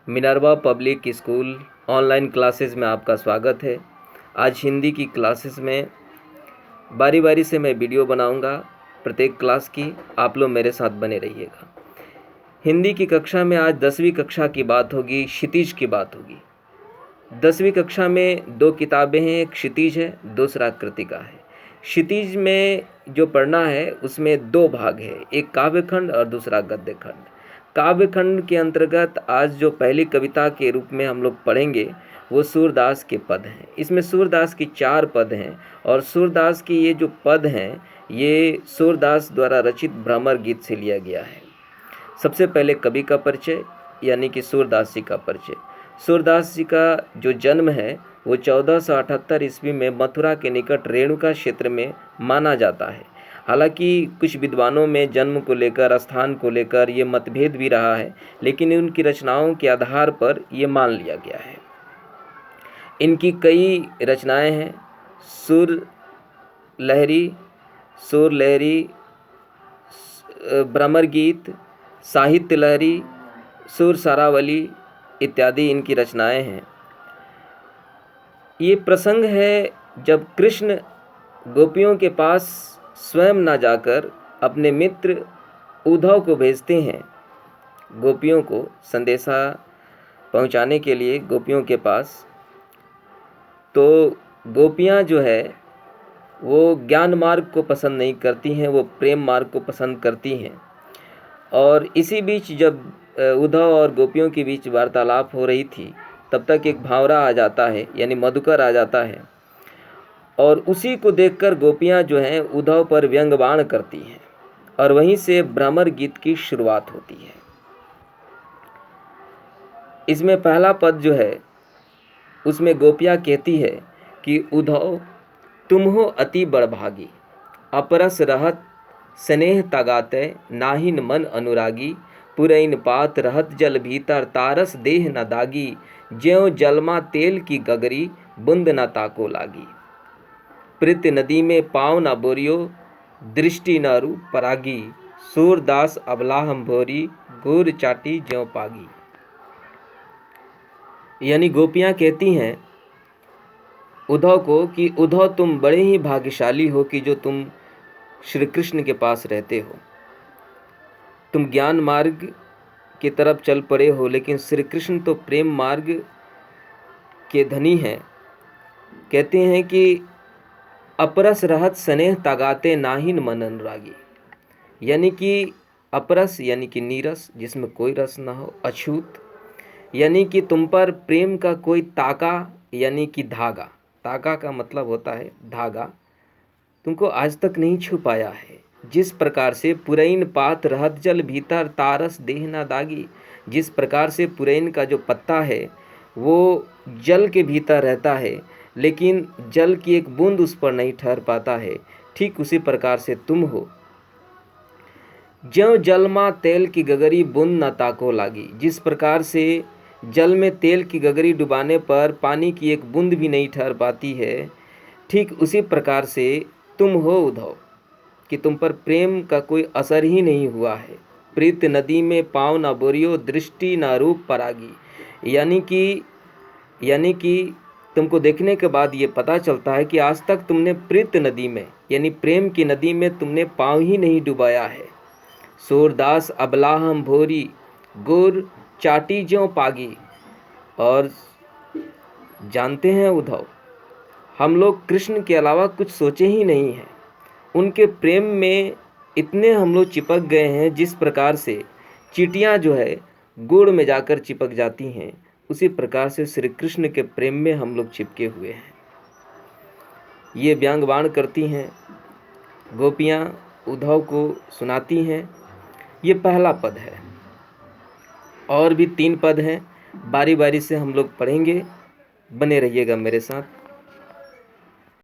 Minerva public school online classes में आपका स्वागत है। आज हिंदी की क्लासेस में बारी बारी से मैं वीडियो बनाऊंगा। प्रत्येक क्लास की आप लोग मेरे साथ बने रहिएगा। हिंदी की कक्षा में आज 10वीं कक्षा की बात होगी, क्षितिज की बात होगी। 10वीं कक्षा में 2 किताबें हैं, एक क्षितिज है, दूसरा कृतिका है। क्षितिज में जो पढ़ना है उसमें 2 भाग है, एक काव्यखंड और दूसरा गद्यखंड। काव्यखंड के अंतर्गत आज जो पहली कविता के रूप में हम लोग पढ़ेंगे वो सूरदास के पद हैं। इसमें सूरदास की 4 पद हैं और सूरदास की ये जो पद हैं ये सूरदास द्वारा रचित भ्रमर गीत से लिया गया है। सबसे पहले कवि का परिचय यानी कि सूरदास जी का परिचय। सूरदास जी का जो जन्म है वो 1478 ईस्वी में मथुरा के निकट रेणुका क्षेत्र में माना जाता है। हालांकि कुछ विद्वानों में जन्म को लेकर, स्थान को लेकर ये मतभेद भी रहा है, लेकिन उनकी रचनाओं के आधार पर ये मान लिया गया है। इनकी कई रचनाएं हैं, सुर लहरी, भ्रमर गीत, साहित्य लहरी, सुर सारावली इत्यादि इनकी रचनाएं हैं। ये प्रसंग है जब कृष्ण गोपियों के पास स्वयं ना जाकर अपने मित्र उद्धव को भेजते हैं गोपियों को संदेशा पहुंचाने के लिए गोपियों के पास। तो गोपियां जो है वो ज्ञान मार्ग को पसंद नहीं करती हैं, वो प्रेम मार्ग को पसंद करती हैं। और इसी बीच जब उद्धव और गोपियों के बीच वार्तालाप हो रही थी तब तक एक भांवरा आ जाता है यानी मधुकर आ जाता है और उसी को देखकर गोपियां जो हैं उद्धव पर व्यंग्यबाण करती हैं और वहीं से भ्रमर गीत की शुरुआत होती है। इसमें पहला पद जो है उसमें गोपियां कहती है कि उद्धव तुम हो अति बड़भागी, अपरस रहत स्नेह तगाते नाहिन मन अनुरागी, पुरैन पात रहत जल भीतर तारस देह न दागी, ज्यों जलमा तेल की गगरी बूंद न ताको लागी, प्रीत नदी में पाँव न बोरियो दृष्टि न रूप परागी, सूरदास अबलाहम भोरी गोर चाटी ज्यों पागी। यानी गोपियां कहती हैं उद्धव को कि उद्धव तुम बड़े ही भाग्यशाली हो कि जो तुम श्री कृष्ण के पास रहते हो। तुम ज्ञान मार्ग की तरफ चल पड़े हो, लेकिन श्री कृष्ण तो प्रेम मार्ग के धनी हैं। कहते हैं कि अपरस रहत स्नेह तागाते नाहिन मन अनुरागी, यानी कि अपरस यानी कि नीरस, जिसमें कोई रस ना हो, अछूत यानी कि तुम पर प्रेम का कोई ताका यानी कि धागा, ताका का मतलब होता है धागा, तुमको आज तक नहीं छू पाया है। जिस प्रकार से पुरैन पात रहत जल भीतर तारस देह ना दागी, जिस प्रकार से पुरैन का जो पत्ता है वो जल के भीतर रहता है लेकिन जल की एक बूंद उस पर नहीं ठहर पाता है, ठीक उसी प्रकार से तुम हो। ज्यों जलमा तेल की गगरी बूंद न ताको लागी, जिस प्रकार से जल में तेल की गगरी डुबाने पर पानी की एक बूंद भी नहीं ठहर पाती है, ठीक उसी प्रकार से तुम हो उद्धव कि तुम पर प्रेम का कोई असर ही नहीं हुआ है। प्रीत नदी में पाँव न बोरियो दृष्टि न रूप परागी, यानी कि तुमको देखने के बाद ये पता चलता है कि आज तक तुमने प्रीत नदी में यानी प्रेम की नदी में तुमने पाँव ही नहीं डुबाया है। सूरदास अबलाहम भोरी गोर चाटी ज्यों पागी। और जानते हैं उद्धव, हम लोग कृष्ण के अलावा कुछ सोचे ही नहीं हैं। उनके प्रेम में इतने हम लोग चिपक गए हैं जिस प्रकार से चींटियाँ जो है गुड़ में जाकर चिपक जाती हैं, उसी प्रकार से श्री कृष्ण के प्रेम में हम लोग चिपके हुए हैं। ये व्यंग्यबाण करती हैं गोपियाँ, उद्धव को सुनाती हैं। ये पहला पद है और भी 3 पद हैं, बारी बारी से हम लोग पढ़ेंगे। बने रहिएगा मेरे साथ।